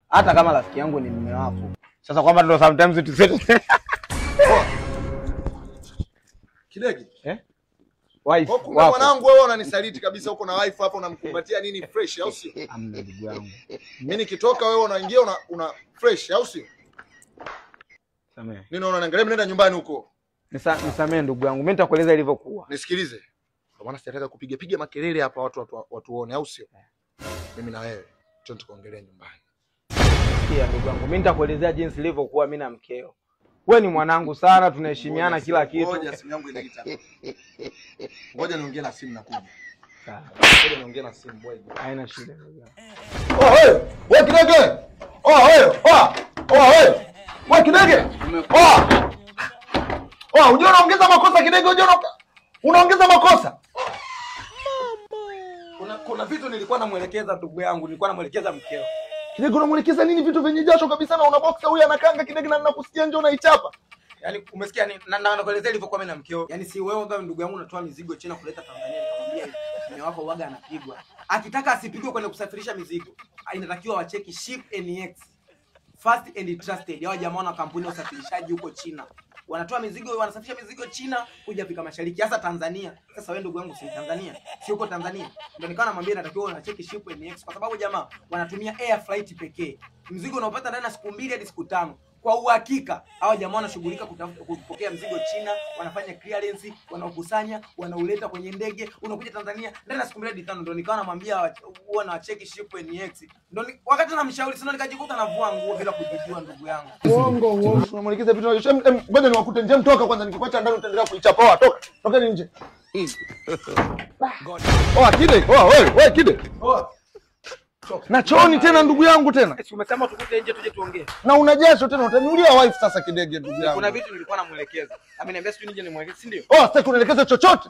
Hata kama rafiki yangu ni mume wako. Sasa kwamba ndio sometimes tuseme. Kidege? Wife. Kwa mwanangu wewe unanisaliti kabisa huko na wife hapo unamkumbatia nini fresh au sio? Amna ndugu yangu. Mimi nikitoka wewe unaingia una fresh au sio? Samehe. Nini unaangalia mimi nenda nyumbani huko? Nisamehe ndugu yangu. Mimi nitakueleza ilivyokuwa. Nisikilize. Kwa maana sitaka kupiga makelele hapa watu waone au sio? Mimi na wewe twende tukaongelee nyumbani. Sikia ndugu yangu. Mimi nitakuelezea jinsi ilivyokuwa mimi na mkeo. Wewe ni mwanangu sana, tunaheshimiana kila kitu. Ngoja simu yangu inaita. Ngoja niongee na simu nakuja. Sawa. Ngoja niongee na simu boy. Haina shida ndugu yangu. Wewe Kidege. Wewe. Wewe Kidege. Unajua unaongeza makosa Kidege, unaongeza makosa. Kuna vitu nilikuwa namuelekeza ndugu yangu, nilikuwa namuelekeza mkeo. Kidege unamuelekeza nini vitu vyenye jasho kabisa na unaboxa huyu anakanga Kidege na ninakusikia njoo unaichapa. Yaani umesikia nini? Na nakuelezea ilivyokuwa mimi na mkeo. Yaani si wewe kama ndugu yangu unatoa mizigo China kuleta Tanzania, nikamwambia mume wako waga anapigwa. Akitaka asipigwe kwenda kusafirisha mizigo, inatakiwa wacheki Ship NX. Fast and trusted. Hao jamaa wana kampuni ya usafirishaji huko China. Wanatoa mizigo, wanasafirisha mizigo China kuja Afrika Mashariki, hasa Tanzania. Sasa wewe ndugu yangu si Tanzania, si huko Tanzania. Ndio nikawa namwambia natakiwa unacheki Ship NX kwa sababu jamaa wanatumia air flight pekee. Mzigo unaopata ndani ya siku 2 hadi siku 5. Kwa uhakika hao jamaa wanashughulika kupokea mzigo China, wanafanya clearance, wanaokusanya, wanauleta kwenye ndege, unakuja Tanzania ndani ya siku 2 hadi 5. Ndio nikawa namwambia huwa na cheki Ship NX. Ndio wakati namshauri sio nikajikuta navua nguo bila kujijua ndugu yangu. Uongo. Unamuelekeza vitu hivyo. Ngoja niwakute nje mtoka kwanza nikikuacha ndani utaendelea kuichapa. Toka. Tokeni nje. Kidege. Wewe Kidege. Na chooni tena ndugu yangu tena. Umesema tukute nje tuje tuongee. Na una jasho tena utaniulia wife sasa Kidege ndugu yangu. Kuna vitu nilikuwa namuelekeza. Ameniambia sijui nije nimwelekeze, si ndio? Sasa kunaelekeza chochote.